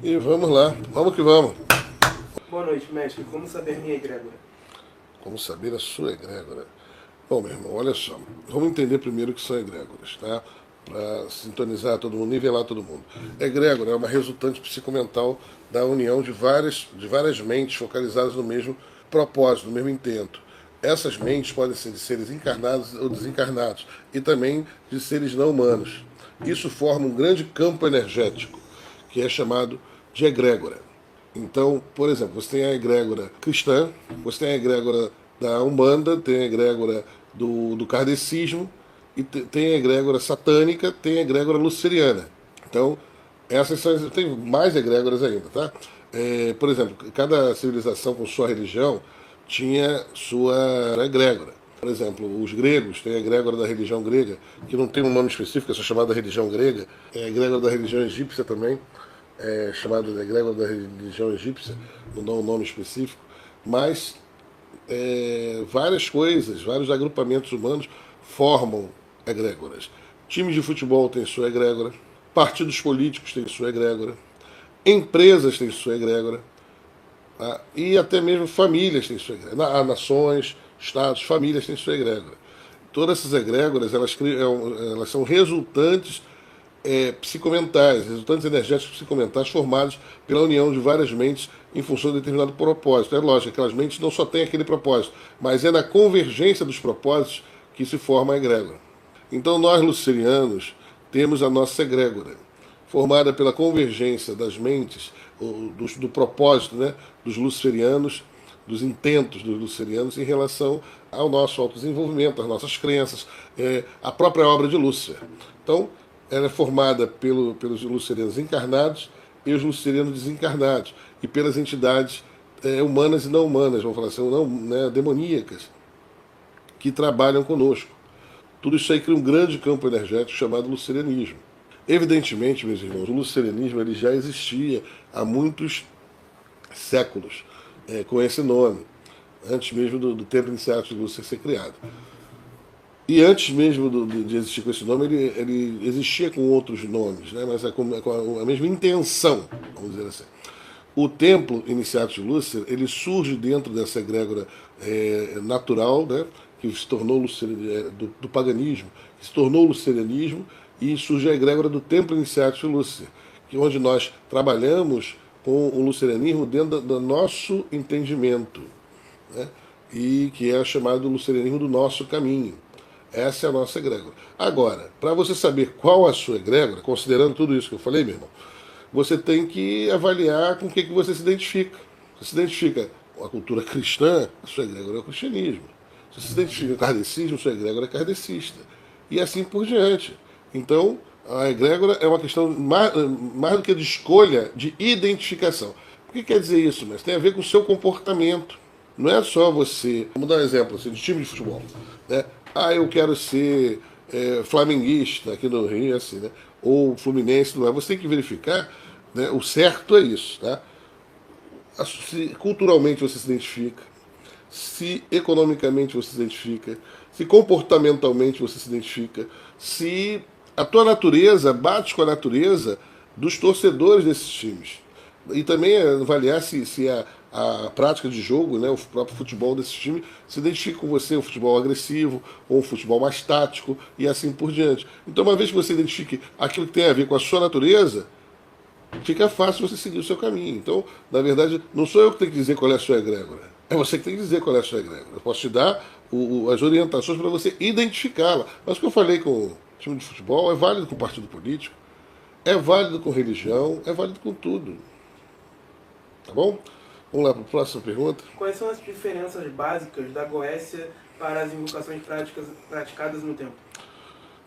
E vamos lá, vamos que vamos. Boa noite, mestre. Como saber minha egrégora? Como saber a sua egrégora? Bom, meu irmão, olha só. Vamos entender primeiro o que são egrégoras, tá? Para sintonizar todo mundo, nivelar todo mundo. Egrégora é uma resultante psicomental da união de várias mentes focalizadas no mesmo propósito, no mesmo intento. Essas mentes podem ser de seres encarnados ou desencarnados, e também de seres não humanos. Isso forma um grande campo energético, que é chamado de egrégora. Então, por exemplo, você tem a egrégora cristã, você tem a egrégora da Umbanda, tem a egrégora do kardecismo, e tem a egrégora satânica, tem a egrégora luceriana. Então, essas são, tem mais egrégoras ainda, tá? Por exemplo, cada civilização com sua religião tinha sua egrégora. Por exemplo, os gregos têm a egrégora da religião grega, que não tem um nome específico, é só chamada religião grega. É a egrégora da religião egípcia também, chamada de egrégora da religião egípcia, não dá um nome específico. Mas várias coisas, vários agrupamentos humanos formam egrégoras. Times de futebol têm sua egrégora, partidos políticos têm sua egrégora, empresas têm sua egrégora, tá? E até mesmo famílias têm sua egrégora. Nações, estados, famílias têm sua egrégora. Todas essas egrégoras elas são resultantes psicomentais, resultantes energéticos psicomentais formados pela união de várias mentes em função de determinado propósito. É lógico, aquelas mentes não só têm aquele propósito, mas é na convergência dos propósitos que se forma a egrégora. Então nós, lucerianos, temos a nossa egrégora, formada pela convergência das mentes, do propósito, né, dos lucerianos, dos intentos dos lucerianos em relação ao nosso autodesenvolvimento, às nossas crenças, a própria obra de Lúcifer. Então, ela é formada pelos lucerianos encarnados e os lucerianos desencarnados, e pelas entidades humanas e não humanas, vamos falar assim, não, né, demoníacas, que trabalham conosco. Tudo isso aí cria um grande campo energético chamado lucerianismo. Evidentemente, meus irmãos, o lucerianismo ele já existia há muitos séculos com esse nome, antes mesmo do tempo inicial de Lúcifer ser criado. E antes mesmo de existir com esse nome, ele existia com outros nomes, né? Mas com a mesma intenção, vamos dizer assim. O templo iniciado de Lúcifer, ele surge dentro dessa egrégora natural, né? Que se tornou do paganismo, que se tornou o lucerianismo, e surge a egrégora do templo iniciado de Lúcifer, que onde nós trabalhamos com o lucerianismo dentro do nosso entendimento, né? E que é chamado lucerianismo do nosso caminho. Essa é a nossa egrégora. Agora, para você saber qual a sua egrégora, considerando tudo isso que eu falei, meu irmão, você tem que avaliar com o que você se identifica. Você se identifica com a cultura cristã, a sua egrégora é o cristianismo. Se você se identifica com o kardecismo, a sua egrégora é kardecista. E assim por diante. Então, a egrégora é uma questão mais do que de escolha, de identificação. O que quer dizer isso? Mas tem a ver com o seu comportamento. Não é só você. Vamos dar um exemplo assim, de time de futebol. Né? Eu quero ser flamenguista aqui no Rio, assim, né? Ou fluminense, não é? Você tem que verificar, né? O certo é isso, tá? Se culturalmente você se identifica, se economicamente você se identifica, se comportamentalmente você se identifica, se a tua natureza bate com a natureza dos torcedores desses times. E também avaliar se a prática de jogo, né, o próprio futebol desse time, se identifica com você, um futebol agressivo, ou um futebol mais tático, e assim por diante. Então, uma vez que você identifique aquilo que tem a ver com a sua natureza, fica fácil você seguir o seu caminho. Então, na verdade, não sou eu que tenho que dizer qual é a sua egrégora. É você que tem que dizer qual é a sua egrégora. Eu posso te dar as orientações para você identificá-la. Mas o que eu falei com o time de futebol é válido com o partido político, é válido com religião, é válido com tudo. Tá bom? Vamos lá para a próxima pergunta. Quais são as diferenças básicas da Goécia para as invocações praticadas no templo?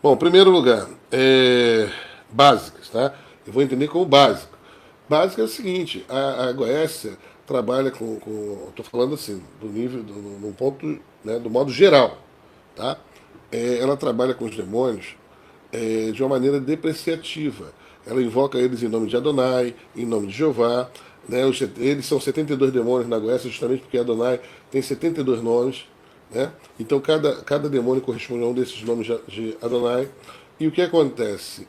Bom, em primeiro lugar, básicas, tá? Eu vou entender como básico. Básico é o seguinte, a Goécia trabalha estou falando assim, do nível, no ponto, né, do modo geral, tá? Ela trabalha com os demônios de uma maneira depreciativa. Ela invoca eles em nome de Adonai, em nome de Jeová, né? Eles são 72 demônios na Goécia, justamente porque Adonai tem 72 nomes, né? Então cada demônio corresponde a um desses nomes de Adonai. E o que acontece?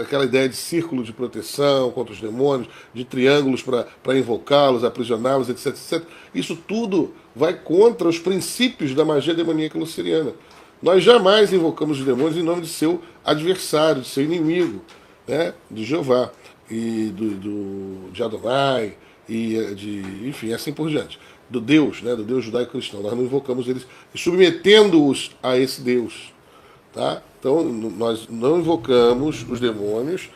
Aquela ideia de círculo de proteção contra os demônios, de triângulos para invocá-los, aprisioná-los, etc, etc. Isso tudo vai contra os princípios da magia demoníaca luceriana. Nós jamais invocamos os demônios em nome de seu adversário, de seu inimigo, né? De Jeová, e de Adonai, enfim, assim por diante. Do Deus, né? Do Deus judaico-cristão. Nós não invocamos eles submetendo-os a esse Deus. Tá? Então, nós não invocamos os demônios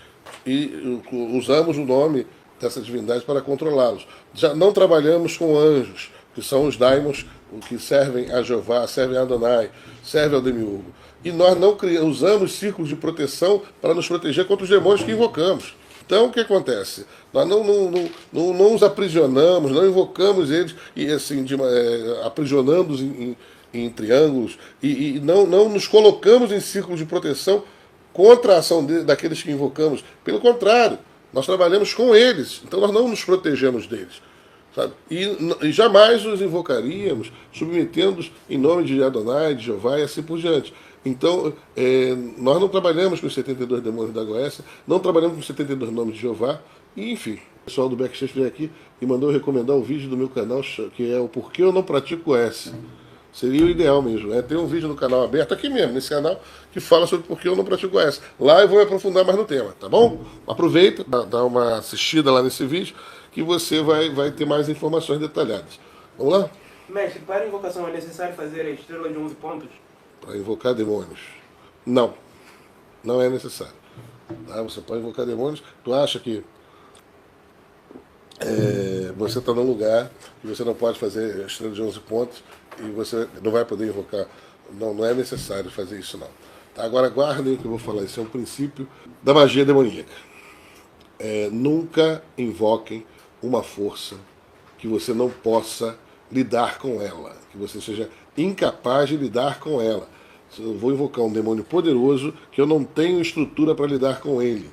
e usamos o nome dessa divindade para controlá-los. Já não trabalhamos com anjos, que são os daimons que servem a Jeová, servem a Adonai, servem ao Demiurgo. E nós não usamos círculos de proteção para nos proteger contra os demônios que invocamos. Então, o que acontece? Nós não os aprisionamos, não invocamos eles e assim, aprisionando-os em triângulos e não nos colocamos em círculos de proteção contra a ação daqueles que invocamos. Pelo contrário, nós trabalhamos com eles, então nós não nos protegemos deles. Sabe? E jamais os invocaríamos submetendo-os em nome de Adonai, de Jeová e assim por diante. Então, nós não trabalhamos com os 72 demônios da Goécia, não trabalhamos com os 72 nomes de Jeová, e enfim. O pessoal do Backstage veio aqui e mandou recomendar o vídeo do meu canal, que é o Porquê Eu Não Pratico Goécia. Seria o ideal mesmo. Tem um vídeo no canal aberto, aqui mesmo, nesse canal, que fala sobre por que eu não pratico Goécia. Lá eu vou me aprofundar mais no tema, tá bom? Aproveita, dá uma assistida lá nesse vídeo, que você vai ter mais informações detalhadas. Vamos lá? Mestre, para a invocação é necessário fazer a estrela de 11 pontos? Para invocar demônios. Não. Não é necessário. Tá? Você pode invocar demônios. Tu acha que você está num lugar que você não pode fazer a estrela de 11 pontos e você não vai poder invocar. Não é necessário fazer isso, não. Tá? Agora, guardem o que eu vou falar. Isso é um princípio da magia demoníaca. Nunca invoquem uma força que você não possa lidar com ela, que você seja incapaz de lidar com ela. Eu vou invocar um demônio poderoso que eu não tenho estrutura para lidar com ele.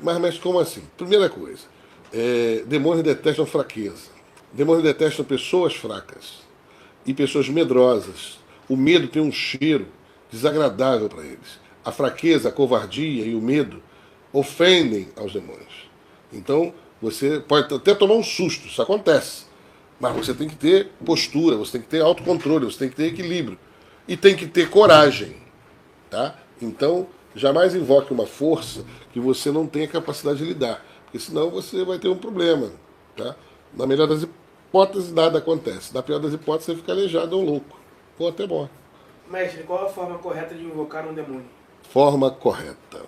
Mas como assim? Primeira coisa, demônios detestam fraqueza. Demônios detestam pessoas fracas e pessoas medrosas. O medo tem um cheiro desagradável para eles. A fraqueza, a covardia e o medo ofendem aos demônios. Então, você pode até tomar um susto, isso acontece. Mas você tem que ter postura, você tem que ter autocontrole, você tem que ter equilíbrio. E tem que ter coragem. Tá? Então, jamais invoque uma força que você não tenha capacidade de lidar. Porque senão você vai ter um problema. Tá? Na melhor das hipóteses, nada acontece. Na pior das hipóteses, você fica aleijado ou louco. Ou até morre. Mestre, qual a forma correta de invocar um demônio? Forma correta.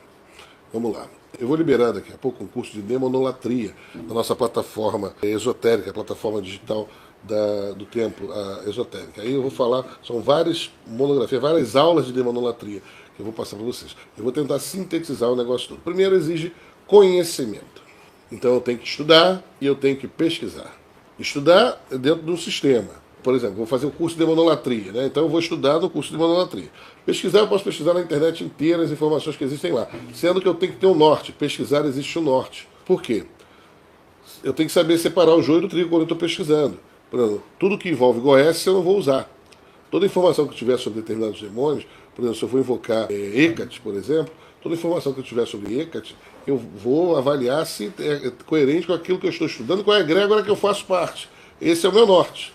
Vamos lá. Eu vou liberar daqui a pouco um curso de demonolatria na nossa plataforma esotérica, a plataforma digital do templo esotérica. Aí eu vou falar, são várias monografias, várias aulas de demonolatria que eu vou passar para vocês. Eu vou tentar sintetizar o negócio todo. Primeiro, exige conhecimento. Então eu tenho que estudar e eu tenho que pesquisar. Estudar dentro de um sistema. Por exemplo, vou fazer o curso de demonolatria, né? Então eu vou estudar no curso de demonolatria. Pesquisar, eu posso pesquisar na internet inteira as informações que existem lá. Sendo que eu tenho que ter um norte. Pesquisar existe um norte. Por quê? Eu tenho que saber separar o joio do trigo quando eu estou pesquisando. Por exemplo, tudo que envolve Goécia eu não vou usar. Toda informação que eu tiver sobre determinados demônios, por exemplo, se eu for invocar Hecate, por exemplo, toda informação que eu tiver sobre Hecate, eu vou avaliar se é coerente com aquilo que eu estou estudando, qual é a egrégora que eu faço parte. Esse é o meu norte.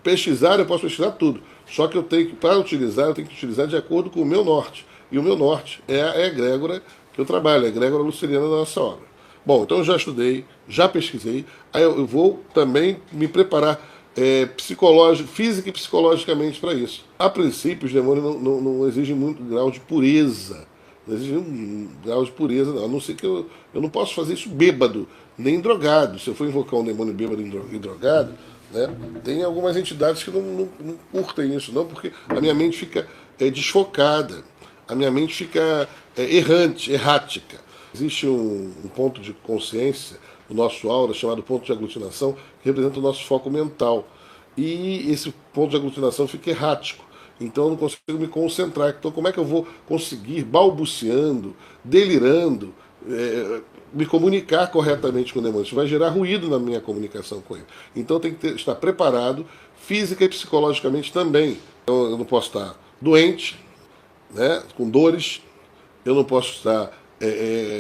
Pesquisar, eu posso pesquisar tudo. Só que para utilizar, eu tenho que utilizar de acordo com o meu norte. E o meu norte é a egrégora que eu trabalho, a egrégora luceriana da nossa obra. Bom, então eu já estudei, já pesquisei, aí eu vou também me preparar física e psicologicamente para isso. A princípio, os demônios não exigem muito grau de pureza. Não exigem um grau de pureza, não. A não ser que eu não posso fazer isso bêbado, nem drogado. Se eu for invocar um demônio bêbado e drogado, né, tem algumas entidades que não curtem isso, não, porque a minha mente fica desfocada, a minha mente fica errática. Existe um ponto de consciência no nosso aura chamado ponto de aglutinação, que representa o nosso foco mental. E esse ponto de aglutinação fica errático. Então eu não consigo me concentrar. Então como é que eu vou conseguir, balbuciando, delirando, me comunicar corretamente com o demônio? Isso vai gerar ruído na minha comunicação com ele. Então eu tenho que estar preparado física e psicologicamente também. Então eu não posso estar doente, né, com dores, eu não posso estar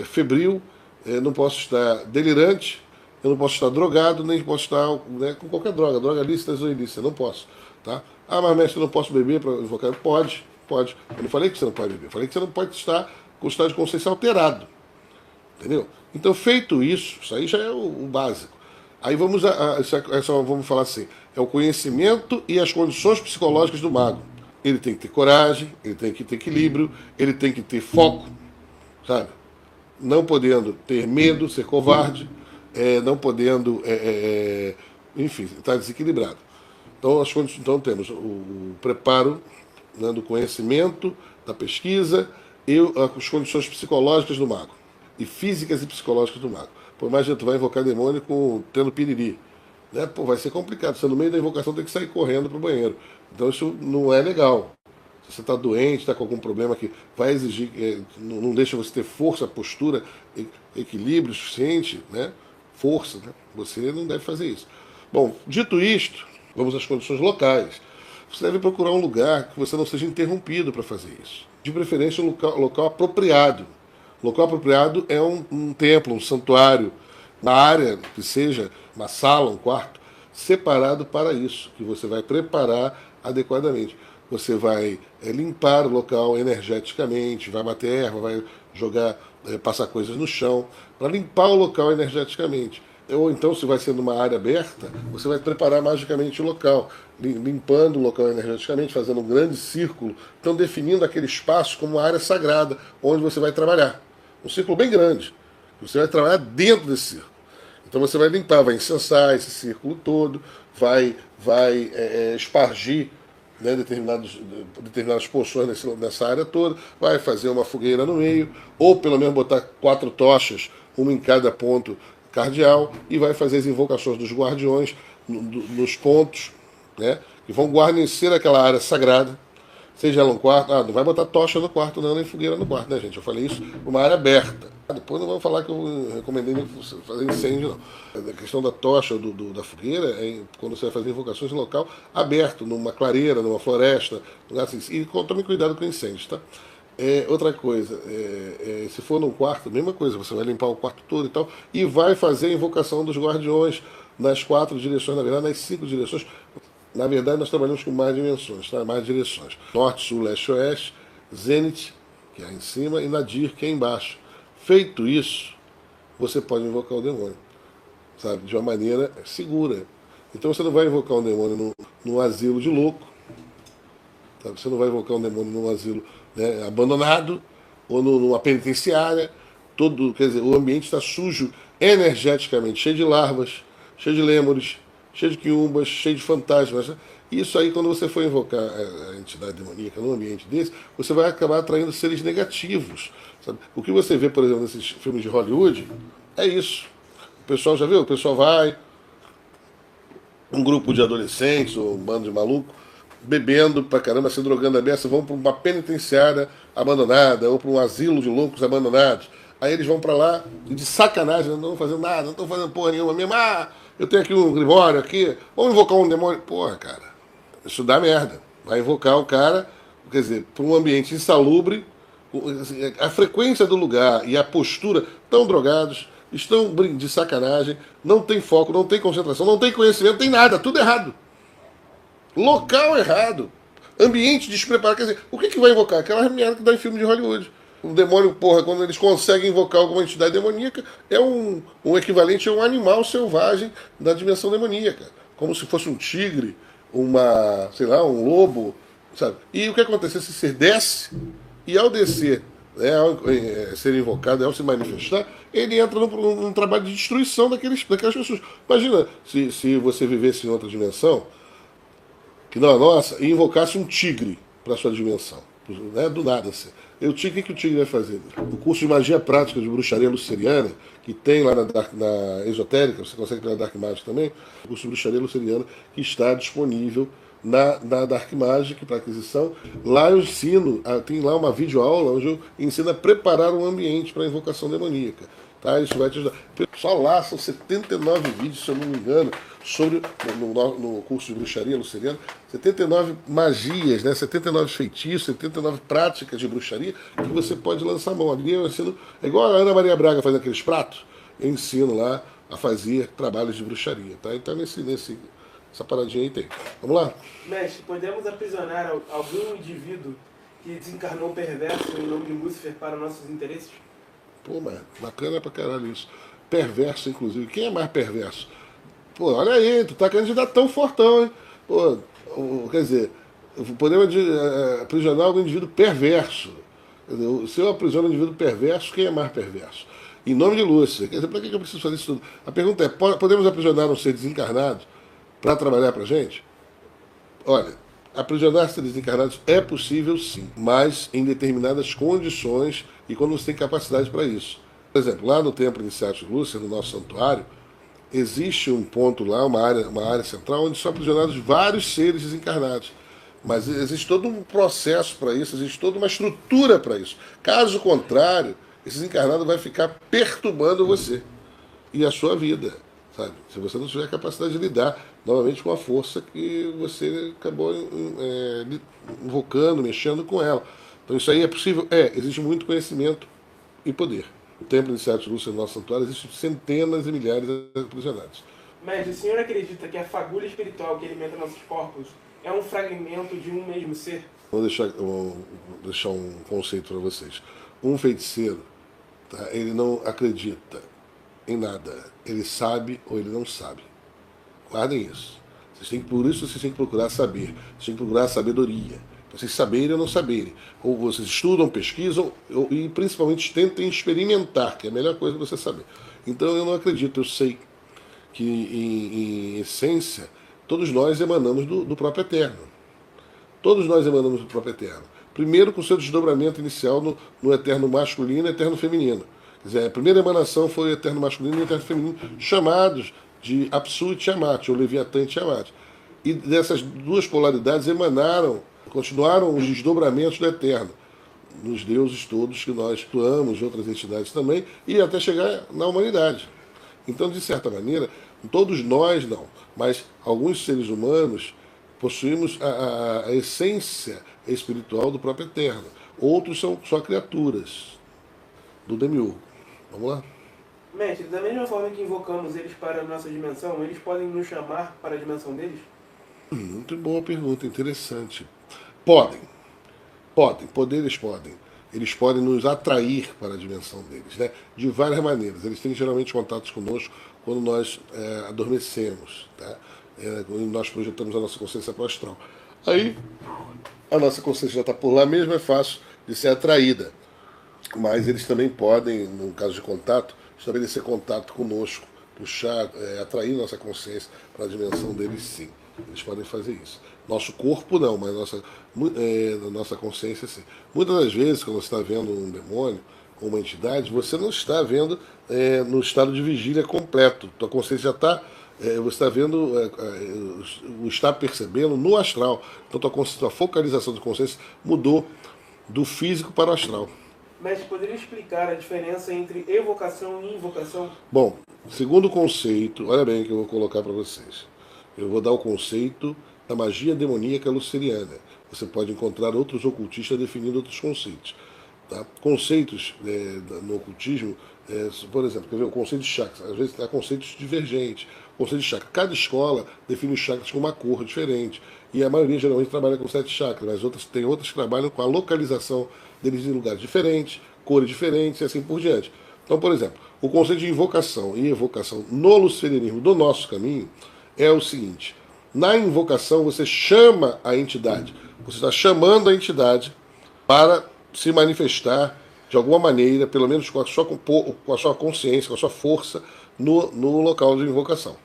febril, não posso estar delirante, eu não posso estar drogado, nem posso estar, né, com qualquer droga lícita ou ilícita, não posso. Tá? Ah, mas mestre, eu não posso beber para invocar? Pode. Eu não falei que você não pode beber, eu falei que você não pode estar com o estado de consciência alterado. Entendeu? Então, feito isso aí já é o básico. Aí vamos falar assim, é o conhecimento e as condições psicológicas do mago. Ele tem que ter coragem, ele tem que ter equilíbrio, ele tem que ter foco, sabe? Não podendo ter medo, ser covarde, não podendo, enfim, estar desequilibrado. Então temos o preparo, né, do conhecimento, da pesquisa e as condições psicológicas do mago. E físicas e psicológicas do mago. Por mais que tu vai invocar demônio tendo piriri, né? Pô, vai ser complicado. Você no meio da invocação tem que sair correndo para o banheiro. Então isso não é legal. Se você está doente, está com algum problema que vai exigir, não deixa você ter força, postura, equilíbrio suficiente, né? Força, né? Você não deve fazer isso. Bom, dito isto, vamos às condições locais. Você deve procurar um lugar que você não seja interrompido para fazer isso. De preferência, um local apropriado. O local apropriado é um templo, um santuário, uma área que seja uma sala, um quarto, separado para isso, que você vai preparar adequadamente. Você vai limpar o local energeticamente, vai bater erva, vai jogar, passar coisas no chão, para limpar o local energeticamente. Ou então, se vai ser numa área aberta, você vai preparar magicamente o local, limpando o local energeticamente, fazendo um grande círculo, então definindo aquele espaço como uma área sagrada, onde você vai trabalhar. Um círculo bem grande. Você vai trabalhar dentro desse círculo. Então você vai limpar, vai incensar esse círculo todo, vai espargir, né, determinadas porções nessa área toda, vai fazer uma fogueira no meio, ou pelo menos botar 4 tochas, uma em cada ponto cardeal, e vai fazer as invocações dos guardiões nos pontos, né, que vão guarnecer aquela área sagrada. Seja ela um quarto, não vai botar tocha no quarto, não, nem fogueira no quarto, né, gente? Eu falei isso numa área aberta. Depois não vamos falar que eu recomendei fazer incêndio, não. A questão da tocha, da fogueira, é quando você vai fazer invocações em local aberto, numa clareira, numa floresta, lugar assim. E tome cuidado com incêndios, tá? Outra coisa, se for num quarto, mesma coisa, você vai limpar o quarto todo e tal, e vai fazer a invocação dos guardiões nas 4 direções, na verdade, nas 5 direções. Na verdade, nós trabalhamos com mais dimensões, tá? Mais direções. Norte, sul, leste, oeste, zênite, que é em cima, e nadir, que é embaixo. Feito isso, você pode invocar o demônio, sabe? De uma maneira segura. Então você não vai invocar um demônio num asilo de louco, sabe? Você não vai invocar um demônio num asilo, né, abandonado, ou numa penitenciária. Quer dizer, o ambiente está sujo energeticamente, cheio de larvas, cheio de lêmures, cheio de quiumbas, cheio de fantasmas. Isso aí, quando você for invocar a entidade demoníaca num ambiente desse, você vai acabar atraindo seres negativos. Sabe? O que você vê, por exemplo, nesses filmes de Hollywood, é isso. O pessoal já viu? O pessoal vai, um grupo de adolescentes, ou um bando de maluco, bebendo pra caramba, se drogando a beça, vão para uma penitenciária abandonada, ou para um asilo de loucos abandonados. Aí eles vão para lá, e de sacanagem, não estão fazendo nada, não estão fazendo porra nenhuma mesmo. Eu tenho aqui um grimório aqui, vamos invocar um demônio. Porra, cara, isso dá merda. Vai invocar o cara, quer dizer, para um ambiente insalubre, a frequência do lugar e a postura, estão drogados, estão de sacanagem, não tem foco, não tem concentração, não tem conhecimento, não tem nada, tudo errado. Local errado, ambiente despreparado. Quer dizer, o que vai invocar? Aquela merda que dá em filme de Hollywood. Um demônio, porra, quando eles conseguem invocar alguma entidade demoníaca, é um equivalente a um animal selvagem da dimensão demoníaca. Como se fosse um tigre, um lobo, sabe? E o que acontece? Esse ser desce, e ao descer, né, ao ser invocado, ao se manifestar, ele entra num trabalho de destruição daquelas pessoas. Imagina se você vivesse em outra dimensão, que não a nossa, e invocasse um tigre para a sua dimensão. Né, do nada, assim. O que o tigre vai fazer? O curso de magia prática de bruxaria luceriana, que tem lá na esotérica, você consegue ter na Dark Magic também, o curso de bruxaria luceriana, que está disponível na Dark Magic para aquisição. Lá eu ensino, tem lá uma videoaula onde eu ensino a preparar um ambiente para a invocação demoníaca. Tá? Isso vai te ajudar. Só lá são 79 vídeos, se eu não me engano, sobre, no curso de bruxaria luceriana, 79 magias, né? 79 feitiços, 79 práticas de bruxaria que você pode lançar a mão. Ali eu ensino, é igual a Ana Maria Braga fazendo aqueles pratos, eu ensino lá a fazer trabalhos de bruxaria. Tá? Então essa paradinha aí tem. Vamos lá? Mestre, podemos aprisionar algum indivíduo que desencarnou perverso em nome de Lúcifer para nossos interesses? Pô, mas bacana pra caralho isso. Perverso, inclusive. Quem é mais perverso? Pô, olha aí, tu tá candidatão fortão, hein? Pô, quer dizer, podemos aprisionar algum indivíduo perverso. Quer dizer, se eu aprisiono um indivíduo perverso, quem é mais perverso? Em nome de Lúcifer. Quer dizer, pra que eu preciso fazer isso tudo? A pergunta é, podemos aprisionar um ser desencarnado para trabalhar pra gente? Olha, aprisionar seres desencarnados é possível sim, mas em determinadas condições e quando você tem capacidade para isso. Por exemplo, lá no Templo Iniciático Lúcifer, no nosso santuário, existe um ponto lá, uma área central, onde são aprisionados vários seres desencarnados. Mas existe todo um processo para isso, existe toda uma estrutura para isso. Caso contrário, esse desencarnado vai ficar perturbando você e a sua vida, sabe? Se você não tiver capacidade de lidar novamente com a força que você acabou invocando, mexendo com ela. Então isso aí é possível? Existe muito conhecimento e poder. No Templo Iniciático Lúcifer, no nosso santuário, existem centenas e milhares de aprisionados. Mas o senhor acredita que a fagulha espiritual que alimenta nossos corpos é um fragmento de um mesmo ser? Vou deixar um conceito para vocês. Um feiticeiro, tá, ele não acredita em nada. Ele sabe ou ele não sabe. Guardem isso. Por isso vocês têm que procurar saber. Vocês têm que procurar sabedoria. Para vocês saberem ou não saberem. Ou vocês estudam, pesquisam e principalmente tentem experimentar, que é a melhor coisa para você saber. Então eu não acredito, eu sei que em essência todos nós emanamos do próprio Eterno. Todos nós emanamos do próprio Eterno. Primeiro com o seu desdobramento inicial no Eterno masculino e Eterno feminino. Quer dizer, a primeira emanação foi o Eterno masculino e o Eterno feminino, chamados de Apsu e Tiamat, ou Leviatã e Tiamat. E dessas duas polaridades continuaram os desdobramentos do Eterno, nos deuses todos que nós atuamos, outras entidades também, e até chegar na humanidade. Então, de certa maneira, todos nós não, mas alguns seres humanos possuímos a essência espiritual do próprio Eterno. Outros são só criaturas do Demiurgo. Vamos lá? Mestre, da mesma forma que invocamos eles para a nossa dimensão, eles podem nos chamar para a dimensão deles? Muito boa pergunta, interessante. Podem. Poderes podem. Eles podem nos atrair para a dimensão deles, né? De várias maneiras. Eles têm geralmente contatos conosco quando nós adormecemos, tá? Quando nós projetamos a nossa consciência para o astral. Aí, a nossa consciência já está por lá mesmo, é fácil de ser atraída. Mas eles também podem, no caso de contato, estabelecer contato conosco, puxar, atrair nossa consciência para a dimensão deles, sim. Eles podem fazer isso. Nosso corpo não, mas nossa consciência sim. Muitas das vezes, quando você está vendo um demônio ou uma entidade, você não está vendo no estado de vigília completo. Tua consciência já está, você está vendo, está percebendo no astral. Então tua focalização de consciência mudou do físico para o astral. Mas poderia explicar a diferença entre evocação e invocação? Bom, segundo o conceito, olha bem o que eu vou colocar para vocês. Eu vou dar o conceito da magia demoníaca luceriana. Você pode encontrar outros ocultistas definindo outros conceitos. Tá? Conceitos no ocultismo, por exemplo, quer ver, o conceito de chakras. Às vezes há conceitos divergentes. O conceito de chakra. Cada escola define os chakras com uma cor diferente. E a maioria geralmente trabalha com 7 chakras, mas tem outras que trabalham com a localização deles em lugares diferentes, cores diferentes e assim por diante. Então, por exemplo, o conceito de invocação e evocação no lucerianismo do nosso caminho é o seguinte: na invocação você chama a entidade, você está chamando a entidade para se manifestar de alguma maneira, pelo menos com a sua consciência, com a sua força no local de invocação.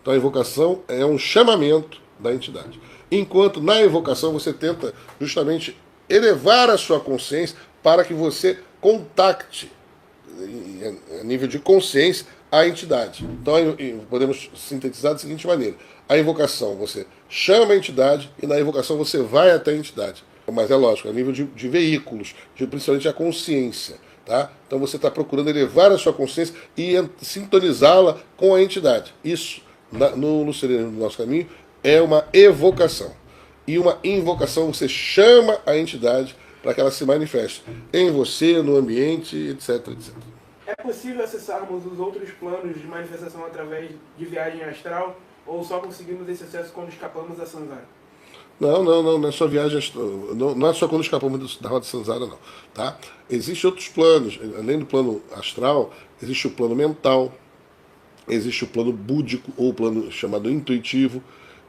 Então a invocação é um chamamento da entidade. Enquanto na evocação você tenta justamente elevar a sua consciência para que você contacte, a nível de consciência, a entidade. Então podemos sintetizar da seguinte maneira: a invocação você chama a entidade e na evocação você vai até a entidade. Mas é lógico, a nível de veículos, principalmente a consciência. Tá? Então você está procurando elevar a sua consciência e sintonizá-la com a entidade. Isso, no lucerianismo do nosso caminho, é uma evocação. E uma invocação, você chama a entidade para que ela se manifeste em você, no ambiente, etc, etc. É possível acessarmos os outros planos de manifestação através de viagem astral, ou só conseguimos esse acesso quando escapamos da Samsara? Não é só viagem, não é só quando escapamos da roda de Samsara, não. Tá? Existem outros planos, além do plano astral, existe o plano mental, existe o plano búdico, ou o plano chamado intuitivo,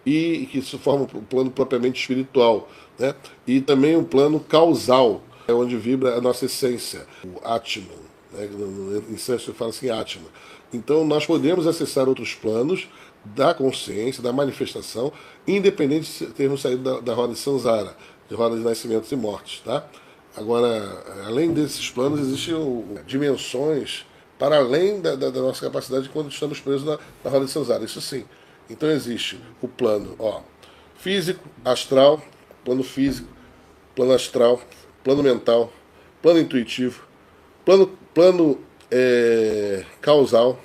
e que se forma o plano propriamente espiritual, né? E também o plano causal, é onde vibra a nossa essência, o Atman, né? Em sânscrito fala assim Atman. Então nós podemos acessar outros planos da consciência, da manifestação, independente de termos saído da roda de Samsara, de roda de nascimentos e mortes, tá? Agora, além desses planos, existem dimensões para além da nossa capacidade quando estamos presos na roda de Samsara, isso sim. Então existe o plano físico, astral, plano físico, plano astral, plano mental, plano intuitivo, plano causal,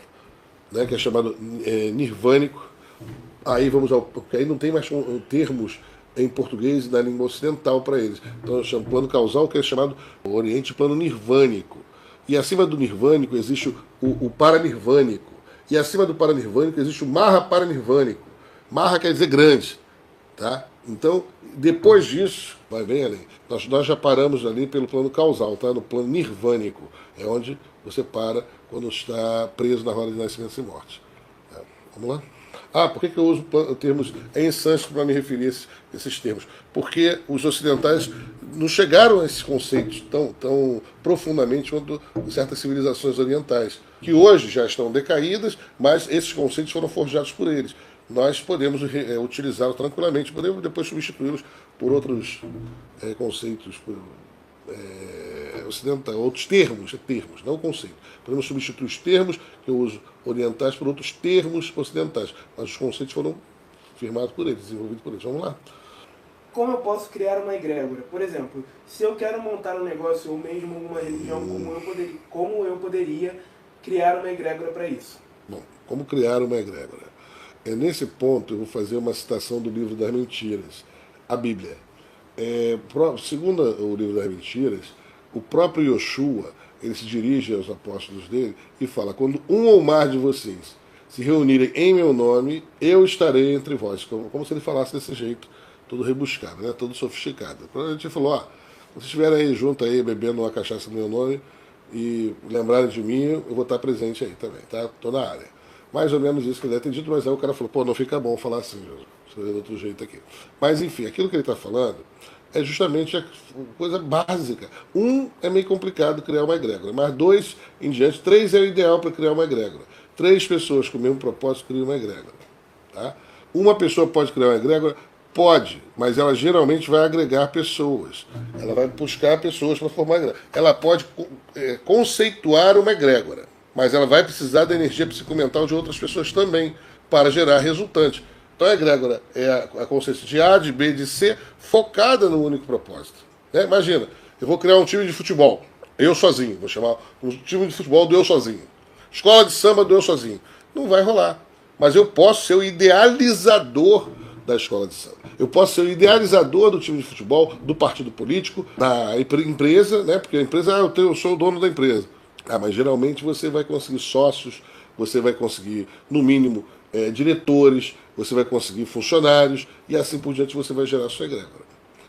né, que é chamado nirvânico. Aí vamos porque aí não tem mais termos em português e na língua ocidental para eles. Então eu chamo plano causal, que é chamado Oriente plano nirvânico. E acima do nirvânico existe o paranirvânico. E acima do paranirvânico existe o Maha Paranirvânico. Maha quer dizer grande. Tá? Então, depois disso, vai bem além. Nós já paramos ali pelo plano causal, tá? No plano nirvânico. É onde você para quando está preso na roda de nascimento e morte. Tá? Vamos lá? Por que eu uso termos em sânscrito para me referir a esses termos? Porque os ocidentais não chegaram a esses conceitos tão profundamente quanto certas civilizações orientais, que hoje já estão decaídas, mas esses conceitos foram forjados por eles. Nós podemos utilizá-los tranquilamente, podemos depois substituí-los por outros conceitos ocidentais, outros termos, não conceitos. Podemos substituir os termos que eu uso orientais por outros termos ocidentais, mas os conceitos foram firmados por eles, desenvolvidos por eles. Vamos lá. Como eu posso criar uma egrégora? Por exemplo, se eu quero montar um negócio ou mesmo uma religião, como eu poderia criar uma egrégora para isso? Bom, como criar uma egrégora? Nesse ponto eu vou fazer uma citação do livro das mentiras, a Bíblia. Segundo o livro das mentiras, o próprio Yoshua, ele se dirige aos apóstolos dele e fala: quando um ou mais de vocês se reunirem em meu nome, eu estarei entre vós. Como se ele falasse desse jeito, todo rebuscado, né? Todo sofisticado. A gente falou: quando vocês estiverem aí junto aí, bebendo uma cachaça no meu nome e lembrarem de mim, eu vou estar presente aí também, tá? Estou na área. Mais ou menos isso que ele deve ter dito, mas aí o cara falou: não fica bom falar assim, de outro jeito aqui. Mas enfim, aquilo que ele está falando é justamente a coisa básica. É meio complicado criar uma egrégora, mas 2 em diante, 3 é o ideal para criar uma egrégora. 3 pessoas com o mesmo propósito criam uma egrégora. Tá? Uma pessoa pode criar uma egrégora? Pode, mas ela geralmente vai agregar pessoas. Ela vai buscar pessoas para formar egrégora. Ela pode conceituar uma egrégora, mas ela vai precisar da energia psicomental de outras pessoas também para gerar resultante. Então a egrégora é a consciência de A, de B, de C, focada no único propósito. Imagina, eu vou criar um time de futebol, eu sozinho, vou chamar um time de futebol do eu sozinho. Escola de samba do eu sozinho. Não vai rolar. Mas eu posso ser o idealizador da escola de samba. Eu posso ser o idealizador do time de futebol, do partido político, da empresa, né? Porque a empresa, eu sou o dono da empresa. Mas geralmente você vai conseguir sócios, você vai conseguir, no mínimo, diretores, você vai conseguir funcionários, e assim por diante você vai gerar a sua egrégora.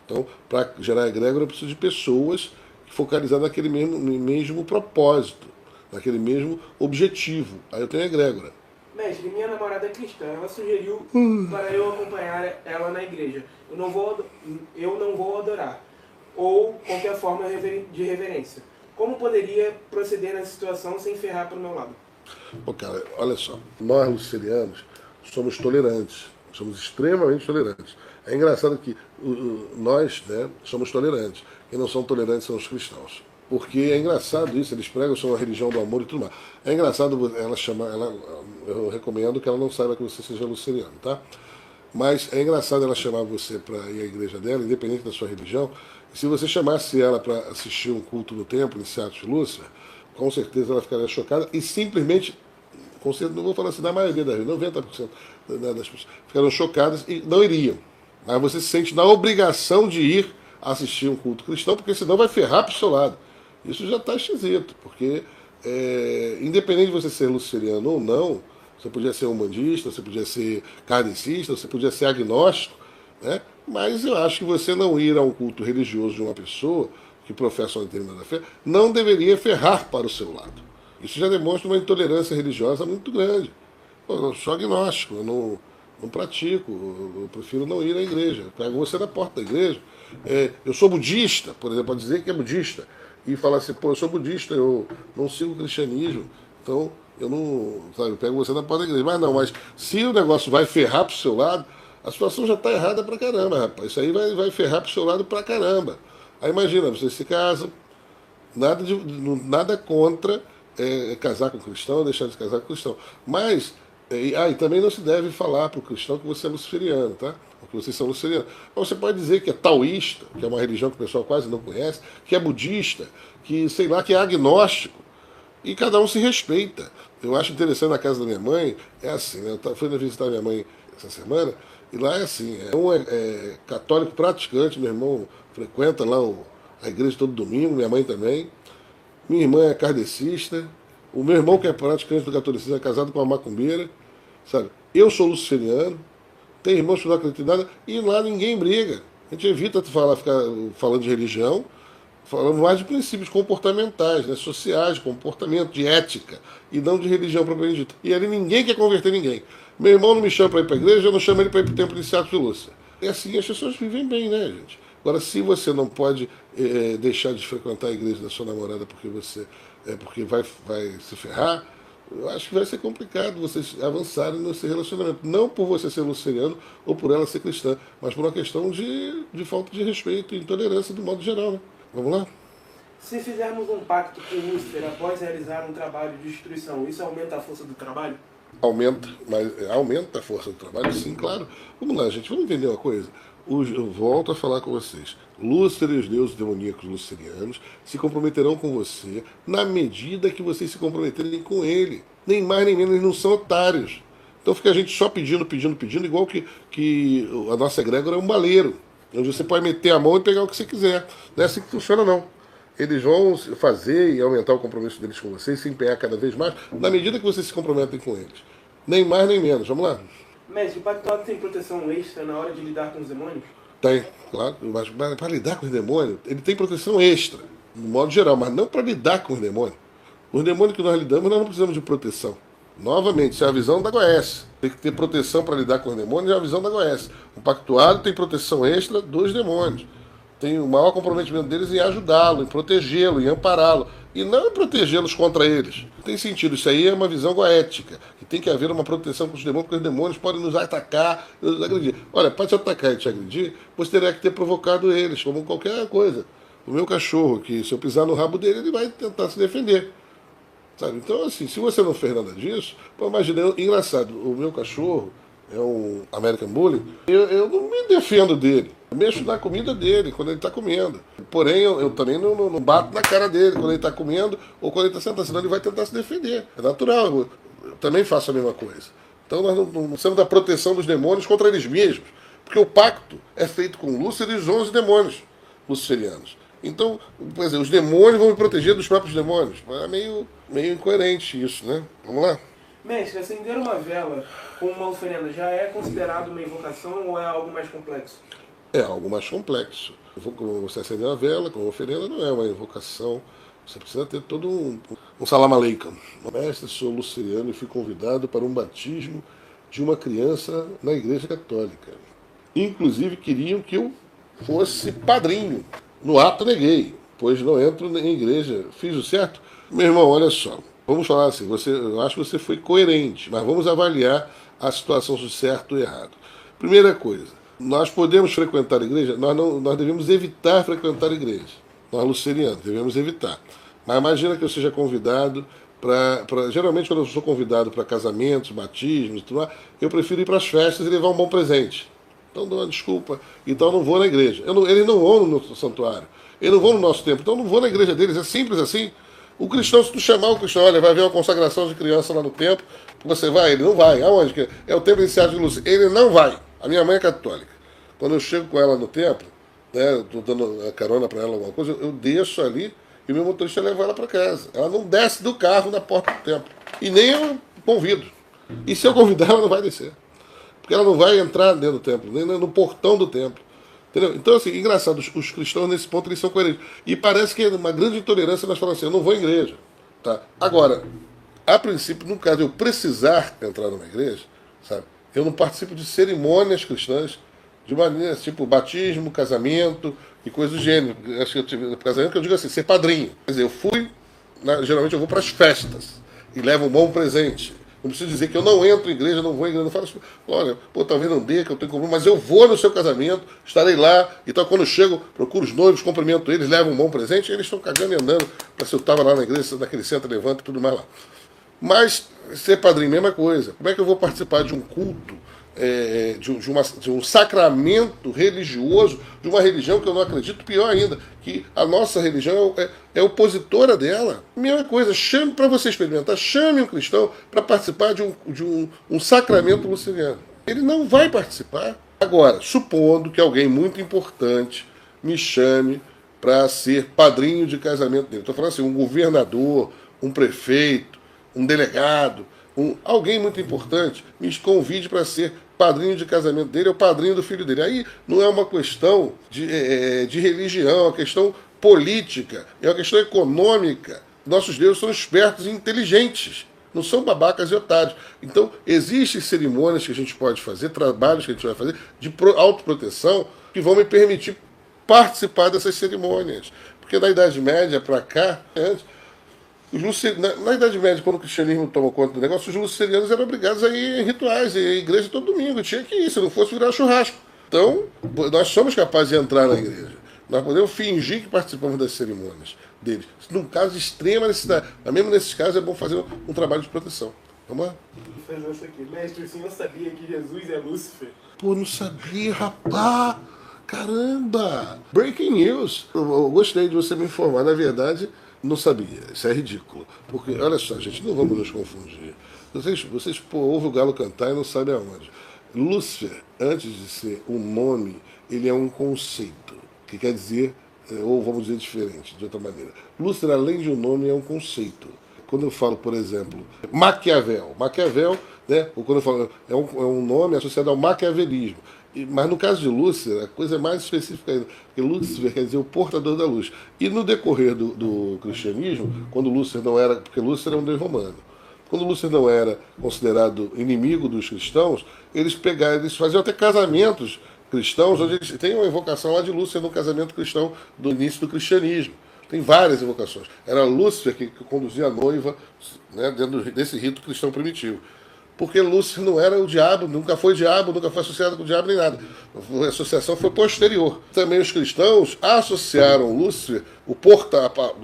Então, para gerar egrégora, eu preciso de pessoas focalizadas naquele mesmo propósito, naquele mesmo objetivo. Aí eu tenho a egrégora. Mestre, minha namorada é cristã, ela sugeriu para eu acompanhar ela na igreja. Eu não vou adorar, ou qualquer forma de reverência. Como poderia proceder nessa situação sem ferrar para o meu lado? Cara, olha só, nós lucerianos somos tolerantes, somos extremamente tolerantes. É engraçado que nós, né, somos tolerantes. Quem não são tolerantes são os cristãos. Porque é engraçado isso, eles pregam sobre a religião do amor e tudo mais. É engraçado eu recomendo que ela não saiba que você seja luceriano, tá? Mas é engraçado ela chamar você para ir à igreja dela, independente da sua religião, Se você chamasse ela para assistir um culto no templo, em Seattle de Lúcia, com certeza ela ficaria chocada e simplesmente, com certeza, não vou falar assim, da maioria das 90% das pessoas ficaram chocadas e não iriam. Mas você se sente na obrigação de ir assistir um culto cristão, porque senão vai ferrar para o seu lado. Isso já está esquisito, porque independente de você ser luceriano ou não, você podia ser umbandista, você podia ser kardecista, você podia ser agnóstico, né? Mas eu acho que você não ir a um culto religioso de uma pessoa que professa uma determinada fé não deveria ferrar para o seu lado. Isso já demonstra uma intolerância religiosa muito grande. Eu sou agnóstico, eu não pratico, eu prefiro não ir à igreja. Eu pego você na porta da igreja. Eu sou budista, por exemplo, pode dizer que é budista, e falar assim, pô, eu sou budista, eu não sigo o cristianismo, então eu não, sabe, eu pego você na porta da igreja. Mas se o negócio vai ferrar pro seu lado, a situação já está errada pra caramba, rapaz. Isso aí vai ferrar pro seu lado pra caramba. Aí imagina, vocês se casam, nada contra casar com cristão, deixar de casar com cristão. Mas, e também não se deve falar para o cristão que você é luciferiano, tá? Porque vocês são luciferianos. Mas você pode dizer que é taoísta, que é uma religião que o pessoal quase não conhece, que é budista, que, sei lá, que é agnóstico. E cada um se respeita. Eu acho interessante na casa da minha mãe, é assim, né? Eu fui visitar minha mãe essa semana, e lá é assim, um é católico praticante, meu irmão frequenta lá a igreja todo domingo, minha mãe também. Minha irmã é kardecista, o meu irmão que é praticante do catolicismo é casado com uma macumbeira, sabe? Eu sou luciferiano, tem irmãos que não acreditam em nada, e lá ninguém briga. A gente evita ficar falando de religião, falando mais de princípios comportamentais, né, sociais, de comportamento, de ética, e não de religião propriamente dita. E ali ninguém quer converter ninguém. Meu irmão não me chama para ir para a igreja, eu não chamo ele para ir para o templo de Seattle de Lúcia. E assim as pessoas vivem bem, né, gente? Agora, se você não pode deixar de frequentar a igreja da sua namorada porque vai se ferrar, eu acho que vai ser complicado vocês avançarem nesse relacionamento. Não por você ser luceriano ou por ela ser cristã, mas por uma questão de falta de respeito e intolerância do modo geral, né? Vamos lá? Se fizermos um pacto com Lúcifer após realizar um trabalho de destruição, isso aumenta a força do trabalho? Aumenta, mas aumenta a força do trabalho, sim, claro. Vamos lá, gente, vamos entender uma coisa. Eu volto a falar com vocês. Lúcifer e os deuses demoníacos lucerianos se comprometerão com você na medida que vocês se comprometerem com ele. Nem mais nem menos, eles não são otários. Então fica a gente só pedindo, igual que a nossa egrégora é um baleiro, onde você pode meter a mão e pegar o que você quiser. Não é assim que funciona, não. Eles vão fazer e aumentar o compromisso deles com vocês, se empenhar cada vez mais, na medida que vocês se comprometem com eles. Nem mais nem menos. Vamos lá? Mestre, o pactuado tem proteção extra na hora de lidar com os demônios? Tem, claro. Mas para lidar com os demônios, ele tem proteção extra, no modo geral, mas não para lidar com os demônios. Os demônios que nós lidamos, nós não precisamos de proteção. Novamente, isso é a visão da Goécia. Tem que ter proteção para lidar com os demônios, é a visão da Goécia. O pactuado tem proteção extra dos demônios. Tem o maior comprometimento deles em ajudá-lo, em protegê-lo, em ampará-lo. E não em protegê-los contra eles. Não tem sentido. Isso aí é uma visão goética. Que tem que haver uma proteção com os demônios, porque os demônios podem nos atacar, nos agredir. Olha, para te atacar e te agredir, você terá que ter provocado eles, como qualquer coisa. O meu cachorro, que se eu pisar no rabo dele, ele vai tentar se defender. Sabe? Então, assim, se você não fez nada disso, pô, imagina, engraçado, o meu cachorro é um American Bully, eu não me defendo dele. Eu mexo na comida dele quando ele está comendo. Porém, eu também não bato na cara dele quando ele está comendo ou quando ele está sentado, senão ele vai tentar se defender. É natural, eu também faço a mesma coisa. Então nós não precisamos da proteção dos demônios contra eles mesmos, porque o pacto é feito com Lúcifer e os 11 demônios luciferianos. Então, por exemplo, os demônios vão me proteger dos próprios demônios. É meio incoerente isso, né? Vamos lá? Mestre, acender uma vela com uma oferenda já é considerado uma invocação ou é algo mais complexo? É algo mais complexo. Você acender uma vela com uma oferenda não é uma invocação. Você precisa ter todo um salam aleikum. Mestre, sou luceriano e fui convidado para um batismo de uma criança na igreja católica. Inclusive queriam que eu fosse padrinho. No ato neguei, pois não entro em igreja. Fiz o certo? Meu irmão, olha só. Vamos falar assim, eu acho que você foi coerente, mas vamos avaliar a situação do certo ou errado. Primeira coisa, nós podemos frequentar a igreja? Nós devemos evitar frequentar a igreja. Nós lucerianos devemos evitar. Mas imagina que eu seja convidado geralmente quando eu sou convidado para casamentos, batismos e tudo mais, eu prefiro ir para as festas e levar um bom presente. então dou uma desculpa, então não vou na igreja. Eles não vão no nosso santuário, eles não vão no nosso templo, então não vou na igreja deles, é simples assim. O cristão, se tu chamar o cristão, olha, vai haver uma consagração de criança lá no templo, você vai? Ele não vai. Aonde? É o templo iniciado de Lúcia. Ele não vai. A minha mãe é católica. Quando eu chego com ela no templo, né, estou dando a carona para ela alguma coisa, eu desço ali e o meu motorista leva ela para casa. Ela não desce do carro na porta do templo. E nem eu convido. E se eu convidar, ela não vai descer. Porque ela não vai entrar dentro do templo, nem no portão do templo. Entendeu? Então, assim, engraçado, os cristãos nesse ponto eles são coerentes. E parece que é uma grande intolerância nós falamos assim, eu não vou à igreja. Tá? Agora, a princípio, no caso de eu precisar entrar numa igreja, sabe, eu não participo de cerimônias cristãs de maneira tipo batismo, casamento e coisas do gênero. Acho que eu tive casamento que eu digo assim, ser padrinho. Quer dizer, eu fui, geralmente eu vou para as festas e levo um bom presente. Não preciso dizer que eu não entro em igreja, não vou em igreja, não falo assim, olha, pô, talvez não dê, que eu tenho compromisso, mas eu vou no seu casamento, estarei lá, então quando eu chego, procuro os noivos, cumprimento eles, levo um bom presente, e eles estão cagando e andando, para se eu estava lá na igreja, naquele centro, levanta e tudo mais lá. Mas ser padrinho, mesma coisa. Como é que eu vou participar de um culto, de um sacramento religioso, de uma religião que eu não acredito, pior ainda, que a nossa religião é opositora dela? Mesma coisa, chame para você experimentar, chame um cristão para participar de um sacramento luciliano. Ele não vai participar. Agora, supondo que alguém muito importante me chame para ser padrinho de casamento dele. Estou falando assim, um governador, um prefeito, um delegado, alguém muito importante me convide para ser padrinho de casamento dele, ou padrinho do filho dele. Aí não é uma questão de religião, é uma questão política, é uma questão econômica. Nossos deuses são espertos e inteligentes, não são babacas e otários. Então, existem cerimônias que a gente pode fazer, trabalhos que a gente vai fazer de autoproteção que vão me permitir participar dessas cerimônias. Porque na Idade Média para cá, antes, na Idade Média, quando o cristianismo tomou conta do negócio, os lucerianos eram obrigados a ir em rituais, a igreja todo domingo, tinha que ir, se não fosse virar churrasco. Então, nós somos capazes de entrar na igreja. Nós podemos fingir que participamos das cerimônias deles. Num caso de extrema necessidade. Mas mesmo nesses casos é bom fazer um trabalho de proteção. Vamos lá? Vou fazer isso aqui. Mestre, o senhor sabia que Jesus é Lúcifer? Pô, não sabia, rapaz! Caramba! Breaking news! Eu gostei de você me informar. Na verdade, não sabia. Isso é ridículo. Porque, olha só, gente, não vamos nos confundir. Vocês ouvem o galo cantar e não sabem aonde. Lúcifer, antes de ser um nome, ele é um conceito. Que quer dizer, ou vamos dizer diferente, de outra maneira. Lúcifer, além de um nome, é um conceito. Quando eu falo, por exemplo, Maquiavel. Maquiavel, né, ou quando eu falo, é um nome associado ao maquiavelismo. Mas no caso de Lúcifer, a coisa é mais específica ainda. Porque Lúcifer quer dizer o portador da luz. E no decorrer do cristianismo, quando Lúcifer não era... Porque Lúcifer é um deus romano. Quando Lúcifer não era considerado inimigo dos cristãos, eles faziam até casamentos cristãos, onde eles têm uma invocação lá de Lúcifer no casamento cristão do início do cristianismo. Tem várias invocações. Era Lúcifer que conduzia a noiva, né, dentro desse rito cristão primitivo. Porque Lúcifer não era o diabo, nunca foi associado com o diabo nem nada. A associação foi posterior. Também os cristãos associaram Lúcifer, o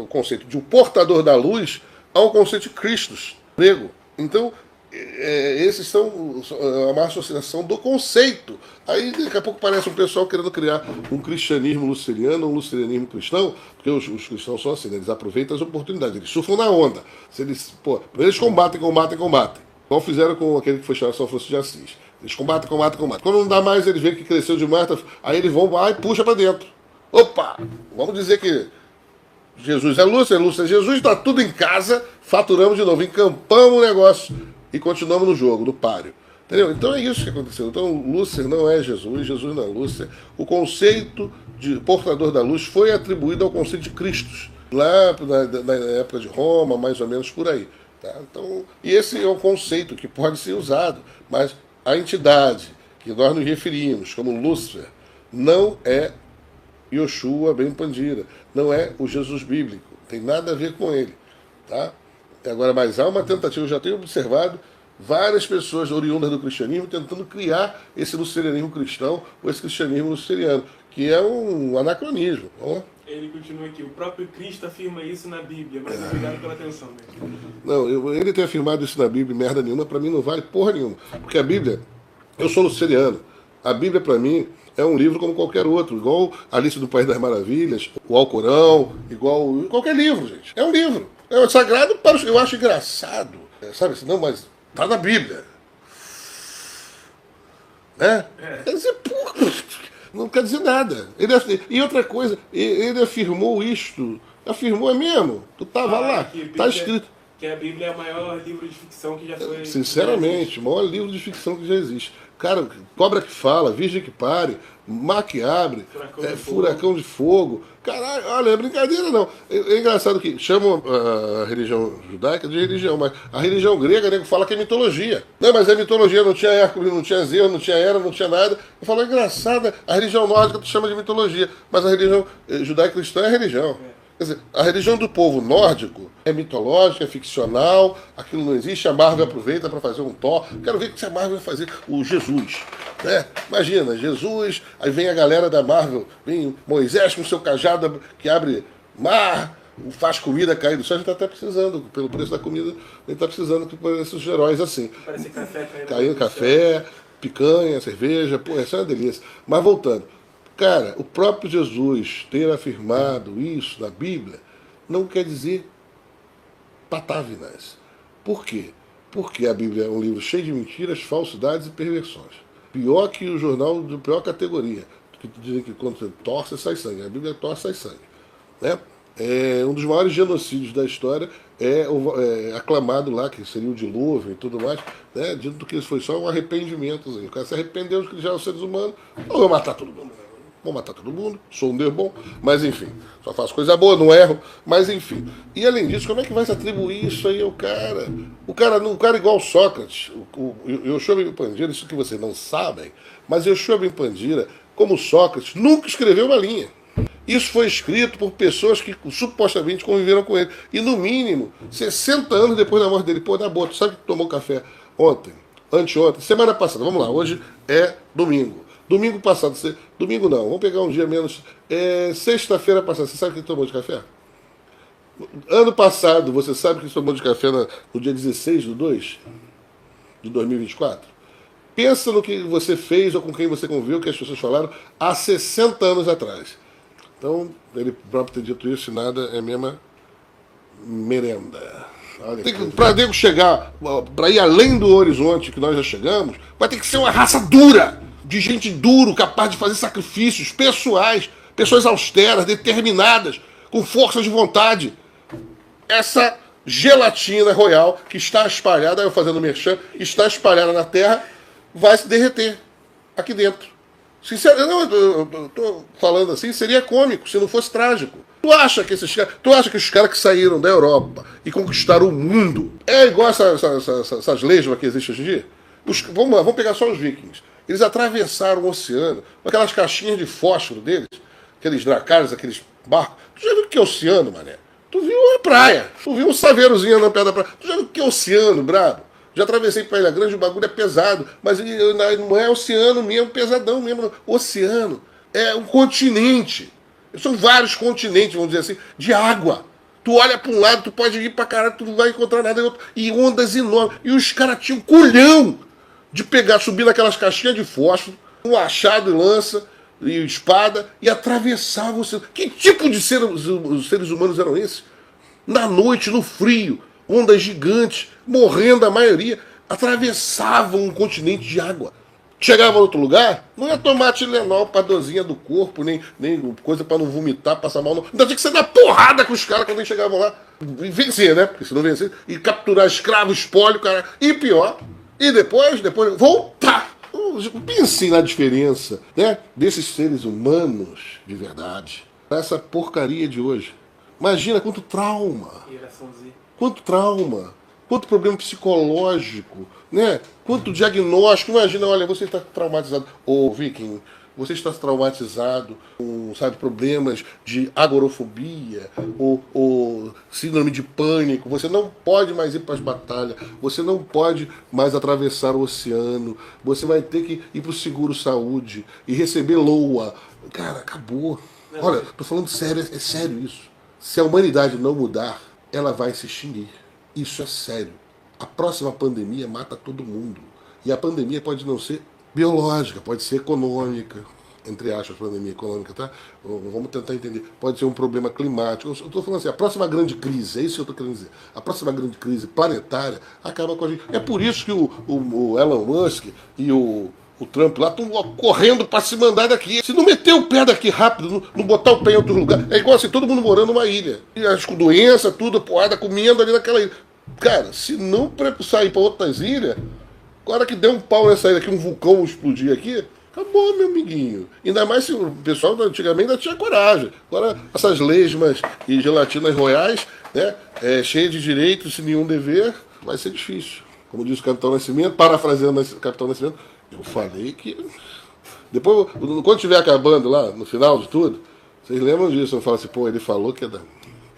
conceito de um portador da luz, ao conceito de Christus, grego. Então, esses são uma associação do conceito. Aí daqui a pouco parece um pessoal querendo criar um cristianismo luceriano, um lucerianismo cristão, porque os cristãos são assim, né? Eles aproveitam as oportunidades, eles surfam na onda. Eles combatem. Igual fizeram com aquele que foi chamado São Francisco de Assis. Eles combatem. Quando não dá mais, eles veem que cresceu demais, aí eles vão lá e puxam para dentro. Opa! Vamos dizer que Jesus é Lúcifer é Jesus, está tudo em casa, faturamos de novo, encampamos o negócio e continuamos no jogo, no páreo. Entendeu? Então é isso que aconteceu. Então Lúcifer não é Jesus não é Lúcifer. O conceito de portador da luz foi atribuído ao conceito de Cristo, lá na época de Roma, mais ou menos por aí. Tá? Então, e esse é um conceito que pode ser usado, mas a entidade que nós nos referimos como Lúcifer não é Yoshua Ben Pandira, não é o Jesus bíblico, tem nada a ver com ele. Tá? Agora, mas há uma tentativa, eu já tenho observado várias pessoas oriundas do cristianismo tentando criar esse lucerianismo cristão, ou esse cristianismo luceriano, que é um anacronismo. Ó. Ele continua aqui, o próprio Cristo afirma isso na Bíblia, mas obrigado pela atenção. Né? Não, ele ter afirmado isso na Bíblia, merda nenhuma, para mim não vale porra nenhuma. Porque a Bíblia, eu sou luceriano, A Bíblia, para mim, é um livro como qualquer outro, igual Alice do País das Maravilhas, o Alcorão, igual qualquer livro, gente. É um livro. É sagrado para os... Eu acho engraçado. Sabe assim, não, mas tá na Bíblia. Né? Quer dizer, porra, não quer dizer nada. E outra coisa, ele afirmou isto. Afirmou, é mesmo. Tu tava lá, tá escrito. Que a Bíblia é o maior livro de ficção que já foi... Sinceramente, o maior livro de ficção que já existe. Cara, cobra que fala, virgem que pare, mar que abre, furacão de fogo. Caralho, olha, é brincadeira não. É engraçado que chamam a religião judaica de religião, mas a religião grega, nego, fala que é mitologia. Não, mas é mitologia, não tinha Hércules, não tinha Zeus, não tinha Hera, não tinha nada. Eu falo, é engraçado, a religião nórdica tu chama de mitologia, mas a religião judaica cristã é religião. Quer dizer, a religião do povo nórdico é mitológica, é ficcional, aquilo não existe, a Marvel aproveita para fazer um Thor. Quero ver o que a Marvel vai fazer, o Jesus. Né? Imagina, Jesus, aí vem a galera da Marvel, vem Moisés com seu cajado que abre mar, faz comida cair do céu. A gente está até precisando, pelo preço da comida, a gente está precisando que esses heróis assim. Parece café caindo café, picanha, cerveja, pô, essa é uma delícia. Mas voltando. Cara, o próprio Jesus ter afirmado isso na Bíblia não quer dizer patávinas. Por quê? Porque a Bíblia é um livro cheio de mentiras, falsidades e perversões. Pior que o jornal de pior categoria, que dizem que quando você torce, sai sangue. A Bíblia torce, sai sangue. Né? Um dos maiores genocídios da história é aclamado lá, que seria o dilúvio e tudo mais, né? Dito que isso foi só um arrependimento. O cara se arrependeu de que já eram seres humanos, não vou matar todo mundo. Vou matar todo mundo, sou um Deus bom, mas enfim, só faço coisa boa, não erro, mas enfim. E além disso, como é que vai se atribuir isso aí ao cara? O cara igual Sócrates, Yoshua Ben Pandira, isso que vocês não sabem, mas Yoshua Ben Pandira, como Sócrates, nunca escreveu uma linha. Isso foi escrito por pessoas que supostamente conviveram com ele. E no mínimo, 60 anos depois da morte dele. Pô, na boa, tu sabe que tomou café ontem, anteontem, semana passada, vamos lá, hoje é domingo. Domingo passado, domingo não, vamos pegar um dia menos, sexta-feira passada, você sabe quem tomou de café? Ano passado, você sabe quem tomou de café no dia 16/2 de 2024? Pensa no que você fez ou com quem você conviveu, que as pessoas falaram há 60 anos atrás. Então, ele próprio ter dito isso e nada é a mesma merenda. Para nego chegar, para ir além do horizonte que nós já chegamos, vai ter que ser uma raça dura, de gente duro, capaz de fazer sacrifícios pessoais, pessoas austeras, determinadas, com força de vontade. Essa gelatina royal que está espalhada, eu fazendo merchan, está espalhada na Terra, vai se derreter aqui dentro. Sinceramente, eu estou falando assim, seria cômico se não fosse trágico. Tu acha que os caras que saíram da Europa e conquistaram o mundo é igual essas lesmas que existem hoje em dia? Vamos pegar só os vikings. Eles atravessaram o oceano com aquelas caixinhas de fósforo deles, aqueles dracares, aqueles barcos. Tu já viu o que é oceano, mané? Tu viu a praia, tu viu um saveirozinho na perna da praia. Tu já viu o que é oceano, brabo? Já atravessei para Ilha Grande, o bagulho é pesado, mas não é oceano mesmo, pesadão mesmo. Oceano é um continente. São vários continentes, vamos dizer assim, de água. Tu olha para um lado, tu pode ir para caralho, tu não vai encontrar nada em outro. E ondas enormes. E os caras tinham culhão de subir naquelas caixinhas de fósforo, um machado e lança e espada, e atravessavam o oceano. Que tipo de os seres humanos eram esses? Na noite, no frio, ondas gigantes, morrendo a maioria, atravessavam um continente de água. Chegava em outro lugar, não ia tomar Tilenol pra dorzinha do corpo, nem coisa pra não vomitar, passar mal. Não. Ainda tinha que ser dar porrada com os caras quando eles chegavam lá. E vencer, né? Porque se não vencer, e capturar escravo, espólio, cara. E pior, e depois voltar. Pense na diferença, né, desses seres humanos de verdade para essa porcaria de hoje. Imagina quanto trauma. Quanto trauma. Quanto problema psicológico, né? Quanto diagnóstico. Imagina, olha, você está traumatizado. Ô, Viking, você está traumatizado com, sabe, problemas de agorafobia ou síndrome de pânico. Você não pode mais ir para as batalhas. Você não pode mais atravessar o oceano. Você vai ter que ir para o seguro-saúde e receber LOA. Cara, acabou. Olha, tô falando sério, é sério isso. Se a humanidade não mudar, ela vai se extinguir. Isso é sério. A próxima pandemia mata todo mundo. E a pandemia pode não ser biológica, pode ser econômica, entre aspas, pandemia econômica, tá? Vamos tentar entender. Pode ser um problema climático. Eu estou falando assim, a próxima grande crise, é isso que eu estou querendo dizer. A próxima grande crise planetária acaba com a gente. É por isso que o Elon Musk e o Trump lá estão correndo para se mandar daqui. Se não meter o pé daqui rápido, não botar o pé em outro lugar, é igual assim, todo mundo morando numa ilha. E as doenças, tudo, porrada, comendo ali naquela ilha. Cara, se não sair para outras ilhas, agora que der um pau nessa ilha aqui, um vulcão explodir aqui, acabou, meu amiguinho. Ainda mais se o pessoal antigamente ainda tinha coragem. Agora, essas lesmas e gelatinas royais, né, cheias de direitos sem nenhum dever, vai ser difícil. Como diz o Capitão Nascimento, parafraseando o Capitão Nascimento, eu falei que... Depois, quando estiver acabando lá, no final de tudo, vocês lembram disso? Eu falo assim, pô, ele falou que... A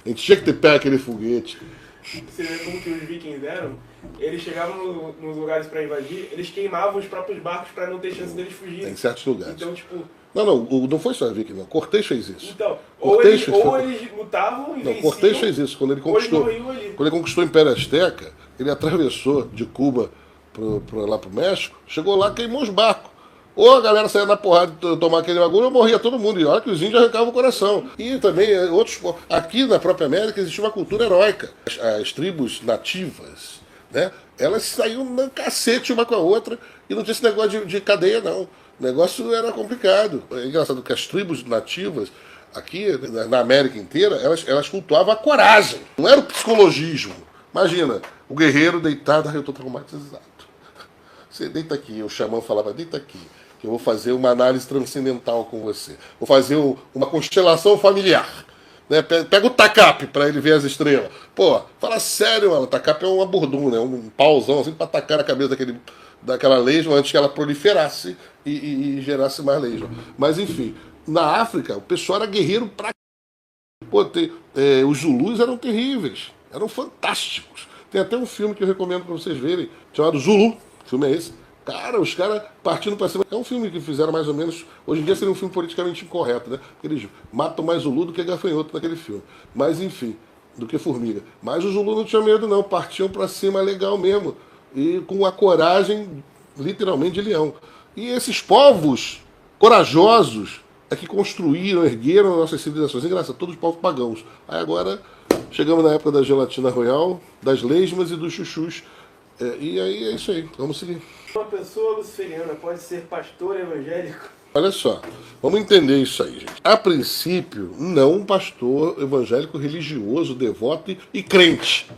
gente tinha que ter pé aquele foguete. Você vê como que os vikings eram? Eles chegavam nos lugares para invadir, eles queimavam os próprios barcos para não ter chance deles fugirem. Em certos lugares. Então, tipo... Não foi só Viking, não. Cortês fez isso. Então, Cortês ou eles lutavam e não, venciam, Cortês fez isso. Quando ele conquistou, ali. quando ele conquistou o Império Azteca, ele atravessou de Cuba lá pro México, chegou lá e queimou os barcos. Ou a galera saía na porrada de tomar aquele bagulho, ou morria todo mundo. E olha que os índios arrancavam o coração. E também outros... Aqui na própria América existia uma cultura heróica. As tribos nativas, né? Elas saíam no cacete uma com a outra e não tinha esse negócio de cadeia, não. O negócio era complicado. É engraçado que as tribos nativas, aqui na América inteira, elas cultuavam a coragem. Não era o psicologismo. Imagina, o guerreiro deitado, eu estou traumatizado. Você deita aqui, o xamã falava, deita aqui, que eu vou fazer uma análise transcendental com você. Vou fazer uma constelação familiar. Né? Pega o tacape para ele ver as estrelas. Pô, fala sério, mano. O tacape é uma borduna, é um pauzão assim para tacar na cabeça daquela lesma antes que ela proliferasse e gerasse mais lesma. Mas enfim, na África o pessoal era guerreiro pra... Pô, os Zulus eram terríveis, eram fantásticos. Tem até um filme que eu recomendo para vocês verem, chamado Zulu. O filme é esse. Cara, os caras partindo pra cima. É um filme que fizeram mais ou menos. Hoje em dia seria um filme politicamente incorreto, né? Porque eles matam mais Zulu do que gafanhoto naquele filme. Mas enfim, do que formiga. Mas os Zulu não tinham medo, não. Partiam pra cima legal mesmo. E com a coragem, literalmente, de leão. E esses povos corajosos é que construíram, ergueram nossas civilizações. Engraçado, todos os povos pagãos. Aí agora chegamos na época da gelatina royal, das lesmas e dos chuchus. E aí é isso aí, vamos seguir. Uma pessoa luciferiana pode ser pastor evangélico? Olha só, vamos entender isso aí, gente. A princípio, não um pastor evangélico religioso, devoto e crente.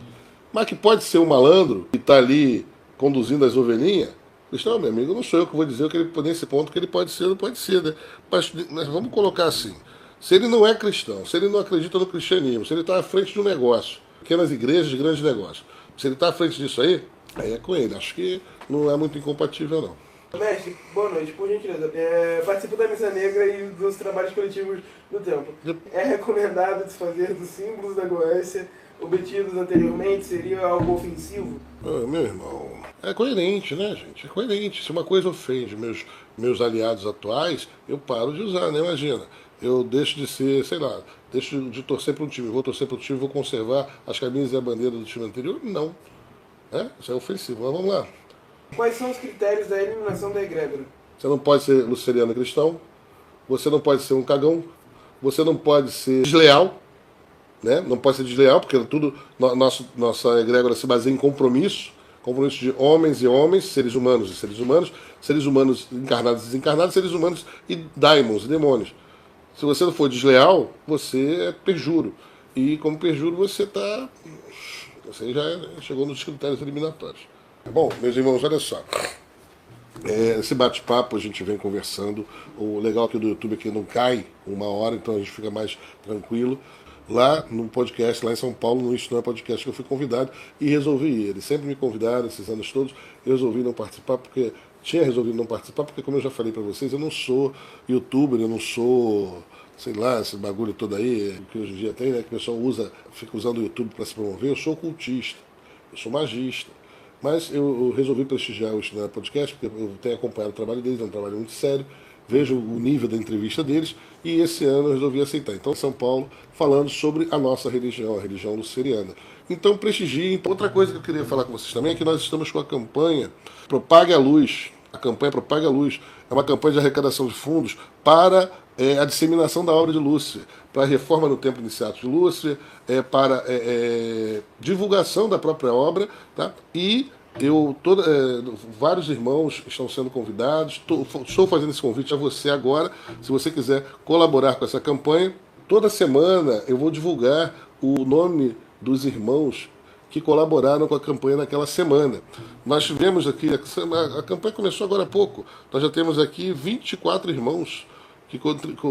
Mas que pode ser um malandro que está ali conduzindo as ovelhinhas. Cristão, meu amigo, não sou eu que vou dizer que ele, nesse ponto que ele pode ser, não pode ser, né? Mas vamos colocar assim, se ele não é cristão, se ele não acredita no cristianismo, se ele está à frente de um negócio, pequenas igrejas, grandes negócios, se ele está à frente disso aí é com ele. Acho que não é muito incompatível, não. Mestre, boa noite. Por gentileza, participo da Missa Negra e dos trabalhos coletivos do templo. É recomendado desfazer dos símbolos da Goécia obtidos anteriormente? Seria algo ofensivo? Meu irmão, é coerente, né, gente? É coerente. Se uma coisa ofende meus aliados atuais, eu paro de usar, né? Imagina, eu deixo de ser, sei lá, deixo de torcer para um time, vou torcer para o time, vou conservar as camisas e a bandeira do time anterior? Não. Isso é ofensivo, mas vamos lá. Quais são os critérios da eliminação da egrégora? Você não pode ser luceriano cristão, você não pode ser um cagão, você não pode ser desleal, né? Não pode ser desleal, porque tudo, nossa egrégora se baseia em compromisso de homens e homens, seres humanos e seres humanos encarnados e desencarnados, seres humanos e daimons, e demônios. Se você não for desleal, você é perjuro. E como perjuro você já chegou nos critérios eliminatórios. Bom, meus irmãos, olha só. Esse bate-papo a gente vem conversando. O legal aqui do YouTube é que não cai 1 hora, então a gente fica mais tranquilo. Lá no podcast, lá em São Paulo, no Isto Não É Podcast, que eu fui convidado e resolvi ir. Eles sempre me convidaram esses anos todos. Eu resolvi não participar porque... Tinha resolvido não participar porque, como eu já falei para vocês, eu não sou youtuber, eu não sou... sei lá, esse bagulho todo aí, que hoje em dia tem, né, que o pessoal fica usando o YouTube para se promover. Eu sou ocultista, eu sou magista. Mas eu resolvi prestigiar o Estudar Podcast, porque eu tenho acompanhado o trabalho deles, é um trabalho muito sério, vejo o nível da entrevista deles, e esse ano eu resolvi aceitar. Então, São Paulo, falando sobre a nossa religião, a religião luceriana. Então, prestigiem. Outra coisa que eu queria falar com vocês também é que nós estamos com a campanha Propague a Luz, A campanha Propague a Luz é uma campanha de arrecadação de fundos para a disseminação da obra de Lúcifer, para a reforma no Templo Iniciato de Lúcifer, para divulgação da própria obra, tá? E vários irmãos estão sendo convidados. Estou fazendo esse convite a você agora. Se você quiser colaborar com essa campanha, toda semana eu vou divulgar o nome dos irmãos que colaboraram com a campanha naquela semana. Nós tivemos aqui, a campanha começou agora há pouco, nós já temos aqui 24 irmãos que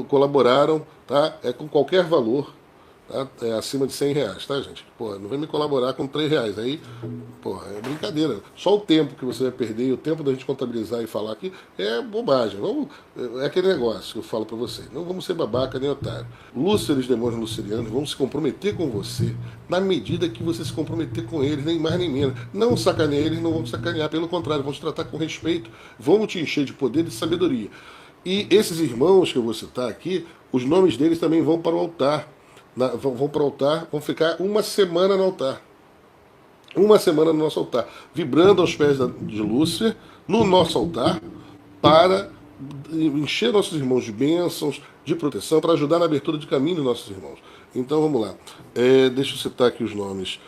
colaboraram, tá? Com qualquer valor, tá? Acima de R$100, tá, gente? Porra, não vem me colaborar com R$3, aí, porra, é brincadeira. Só o tempo que você vai perder, o tempo da gente contabilizar e falar aqui, é bobagem. É aquele negócio que eu falo pra vocês. Não vamos ser babaca nem otário. Lúcifer, os demônios lucerianos, vão se comprometer com você na medida que você se comprometer com eles, nem mais nem menos. Não sacanear eles, não vão te sacanear, pelo contrário, vão te tratar com respeito, vão te encher de poder e de sabedoria. E esses irmãos que eu vou citar aqui, os nomes deles também vão para o altar. Vão para o altar, vão ficar uma semana no altar. Uma semana no nosso altar, vibrando aos pés de Lúcifer, no nosso altar, para encher nossos irmãos de bênçãos, de proteção, para ajudar na abertura de caminho dos nossos irmãos. Então vamos lá. Deixa eu citar aqui os nomes.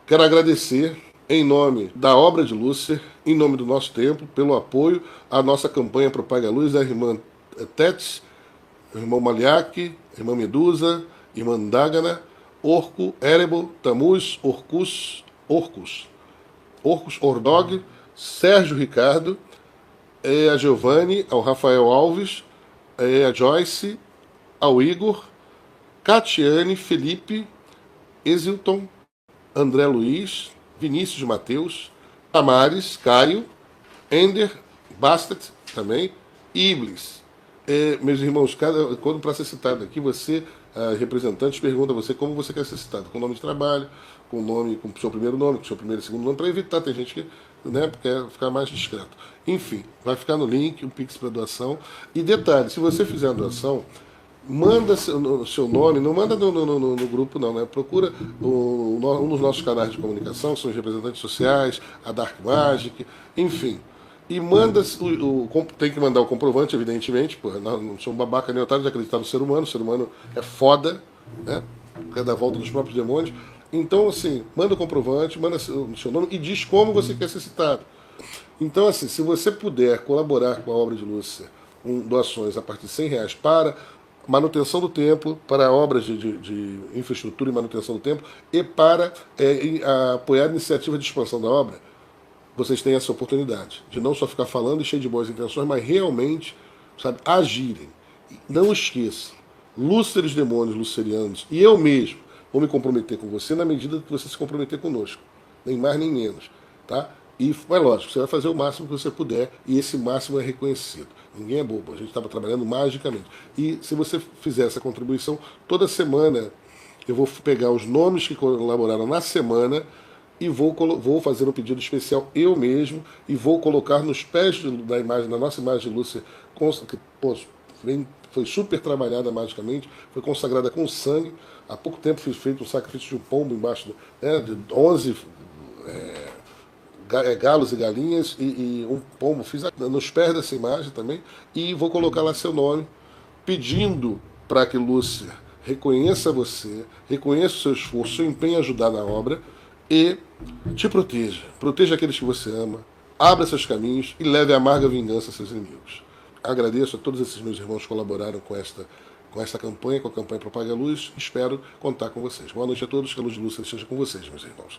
Quero agradecer, em nome da obra de Lúcifer, em nome do nosso templo, pelo apoio à nossa campanha Propague a Luz, a irmã Tétis, o irmão Maliaque, a irmã Medusa, irmã Dágana, Orco, Erebo, Tamuz, Orcus, Ordog, Sérgio Ricardo, a Giovanni, ao Rafael Alves, a Joyce, ao Igor, Catiane, Felipe, Exilton, André Luiz, Vinícius Mateus, Tamares, Caio, Ender, Bastet também, e Iblis. Meus irmãos, quando para ser citado aqui, você, representantes, pergunta a você como você quer ser citado, com nome de trabalho, com o seu primeiro nome, com o seu primeiro e segundo nome, para evitar, tem gente que, né, quer ficar mais discreto. Enfim, vai ficar no link, um Pix para doação. E detalhe, se você fizer a doação, manda seu nome, não manda no grupo não, né? Procura um dos nossos canais de comunicação, que são os representantes sociais, a Dark Magic, enfim. E manda, tem que mandar o comprovante, evidentemente, porra, não sou um babaca nem otário de acreditar no ser humano, o ser humano é foda, né? É da volta dos próprios demônios. Então, assim, manda o comprovante, manda o seu nome e diz como você quer ser citado. Então, assim, se você puder colaborar com a obra de Lúcifer, com doações a partir de R$100 para manutenção do templo, para obras de infraestrutura e manutenção do templo, e para apoiar a iniciativa de expansão da obra, vocês têm essa oportunidade de não só ficar falando e cheio de boas intenções, mas realmente, sabe, agirem. Não esqueçam, Lúcifer, os demônios lucerianos, e eu mesmo vou me comprometer com você na medida que você se comprometer conosco, nem mais nem menos, tá? E é lógico, você vai fazer o máximo que você puder, e esse máximo é reconhecido. Ninguém é bobo, a gente estava trabalhando magicamente. E se você fizer essa contribuição, toda semana eu vou pegar os nomes que colaboraram na semana e vou fazer um pedido especial eu mesmo e vou colocar nos pés da imagem, da nossa imagem de Lúcifer, que foi super trabalhada magicamente, foi consagrada com sangue. Há pouco tempo fiz feito um sacrifício de um pombo embaixo, de 11 galos e galinhas e um pombo, fiz nos pés dessa imagem também, e vou colocar lá seu nome, pedindo para que Lúcifer reconheça você, reconheça o seu esforço, seu empenho em ajudar na obra e te proteja. Proteja aqueles que você ama, abra seus caminhos e leve a amarga vingança a seus inimigos. Agradeço a todos esses meus irmãos que colaboraram com esta campanha, com a campanha Propague a Luz. Espero contar com vocês. Boa noite a todos, que a luz de Lúcifer esteja com vocês, meus irmãos.